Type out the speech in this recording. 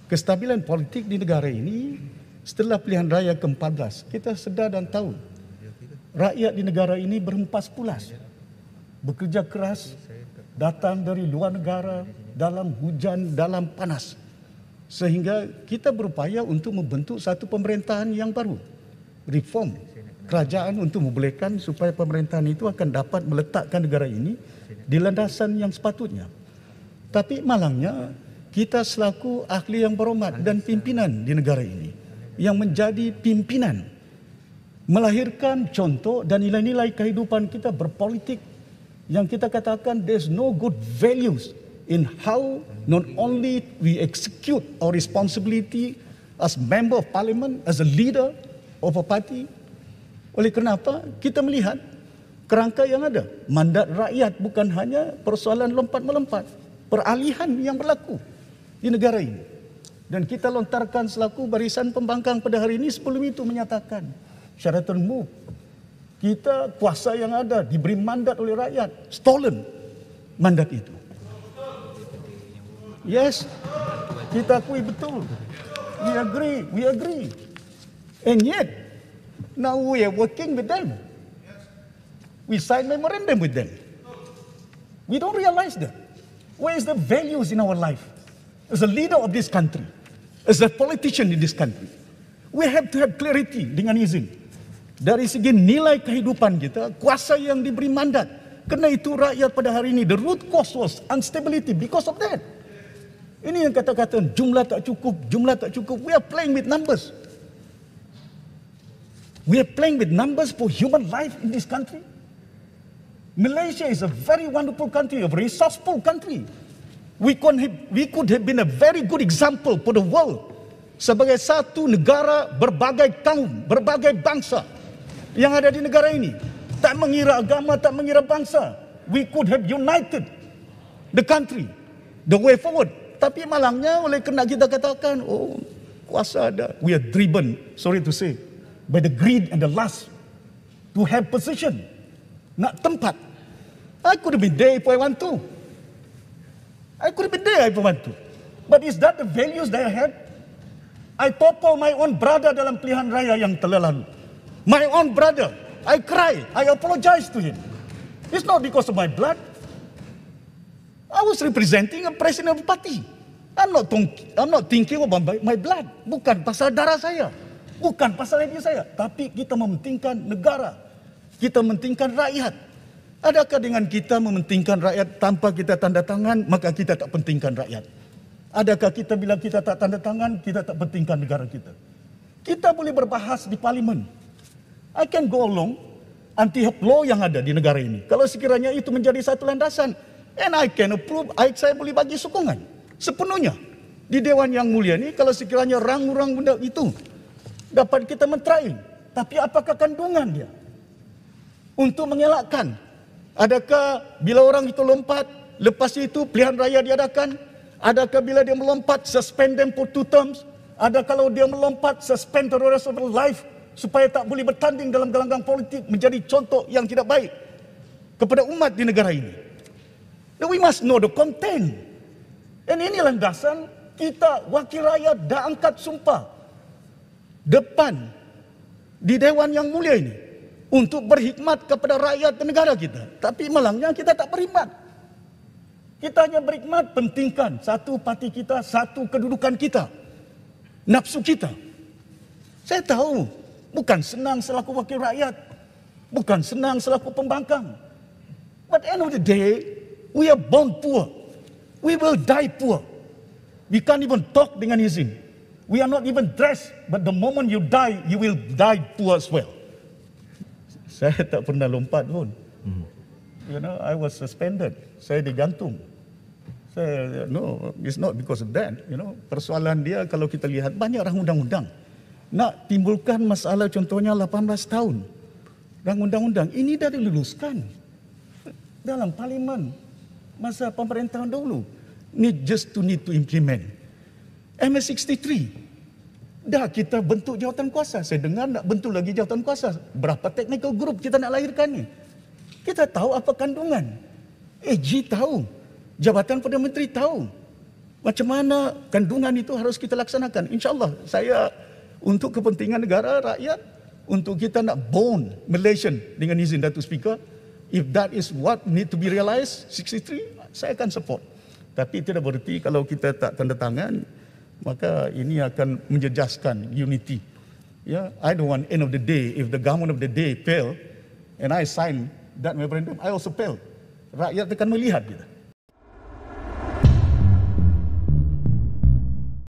kestabilan politik di negara ini setelah pilihan raya ke-14, kita sedar dan tahu rakyat di negara ini berhempas pulas, bekerja keras, datang dari luar negara, dalam hujan, dalam panas. Sehingga kita berupaya untuk membentuk satu pemerintahan yang baru, reform kerajaan untuk membolehkan supaya pemerintahan itu akan dapat meletakkan negara ini di landasan yang sepatutnya. Tapi malangnya, kita selaku ahli yang berhormat dan pimpinan di negara ini, yang menjadi pimpinan, melahirkan contoh dan nilai-nilai kehidupan kita berpolitik yang kita katakan there's no good values in how not only we execute our responsibility as member of parliament, as a leader of a party. Oleh kenapa kita melihat kerangka yang ada, mandat rakyat bukan hanya persoalan lompat-melompat, peralihan yang berlaku di negara ini. Dan kita lontarkan selaku barisan pembangkang pada hari ini sebelum itu menyatakan Sheraton Move, kita kuasa yang ada diberi mandat oleh rakyat, stolen mandat itu. Yes, kita akui betul. We agree. And yet, now we are working with them. We sign memorandum with them. We don't realize that. Where is the values in our life? As a leader of this country, as a politician in this country, we have to have clarity dengan izin. Dari segi nilai kehidupan kita, kuasa yang diberi mandat. Kerana itu rakyat pada hari ini, the root cause was instability because of that. Ini yang kata-kata jumlah tak cukup. We are playing with numbers. We are playing with numbers for human life in this country. Malaysia is a very wonderful country, a resourceful country. We could have been a very good example for the world sebagai satu negara berbagai kaum, berbagai bangsa yang ada di negara ini. Tak mengira agama, tak mengira bangsa. We could have united the country, the way forward. Tapi malangnya oleh kerana kita katakan, oh kuasa ada. We are driven, sorry to say, by the greed and the lust to have position, nak tempat. I could have been there if I want to. But is that the values that I had? I topple my own brother dalam pilihan raya yang telah lalu. My own brother. I cry. I apologize to him. It's not because of my blood. I was representing a president of a party. I'm not thinking about my blood. Bukan pasal darah saya. Bukan pasal ini saya. Tapi kita mementingkan negara. Kita mementingkan rakyat. Adakah dengan kita mementingkan rakyat tanpa kita tanda tangan, maka kita tak pentingkan rakyat? Adakah kita bila kita tak tanda tangan, kita tak pentingkan negara kita? Kita boleh berbahas di parlimen. I can go along anti-hak law yang ada di negara ini. Kalau sekiranya itu menjadi satu landasan, and I can approve, saya boleh bagi sokongan sepenuhnya di Dewan Yang Mulia ini. Kalau sekiranya rang-rang benda itu dapat kita mentrail. Tapi apakah kandungan dia untuk mengelakkan? Adakah bila orang itu lompat, lepas itu pilihan raya diadakan? Adakah bila dia melompat, suspend them for 2 terms? Ada kalau dia melompat, suspend the rest of their life, supaya tak boleh bertanding dalam gelanggang politik, menjadi contoh yang tidak baik kepada umat di negara ini. Now we must know the content. Dan ini landasan kita, wakil rakyat dah angkat sumpah depan di Dewan Yang Mulia ini untuk berkhidmat kepada rakyat dan negara kita. Tapi malangnya kita tak berkhidmat. Kita hanya berkhidmat pentingkan satu parti kita, satu kedudukan kita, nafsu kita. Saya tahu bukan senang selaku wakil rakyat, bukan senang selaku pembangkang. But at the end of the day, we are born poor. We will die poor. We can't even talk dengan izin. We are not even dressed, but the moment you die, you will die poor as well. Saya tak pernah lompat pun. You know, I was suspended. Saya digantung. No, it's not because of that. You know, persoalan dia kalau kita lihat banyak rang undang-undang nak timbulkan masalah, contohnya 18 tahun. Rang undang-undang ini dah diluluskan dalam parlimen masa pemerintahan dahulu. Need to implement. MS63. Dah kita bentuk jawatan kuasa. Saya dengar nak bentuk lagi jawatan kuasa. Berapa technical group kita nak lahirkan ni? Kita tahu apa kandungan. AG tahu. Jabatan Perdana Menteri tahu. Macam mana kandungan itu harus kita laksanakan. InsyaAllah saya untuk kepentingan negara, rakyat, untuk kita nak bond Malaysian dengan izin Datuk Speaker, if that is what need to be realised, 63, saya akan support. Tapi tidak berarti kalau kita tak tanda tangan, maka ini akan menjejaskan unity. Yeah, I don't want end of the day, if the government of the day fail, and I sign that memorandum, I also fail. Rakyat akan melihat kita.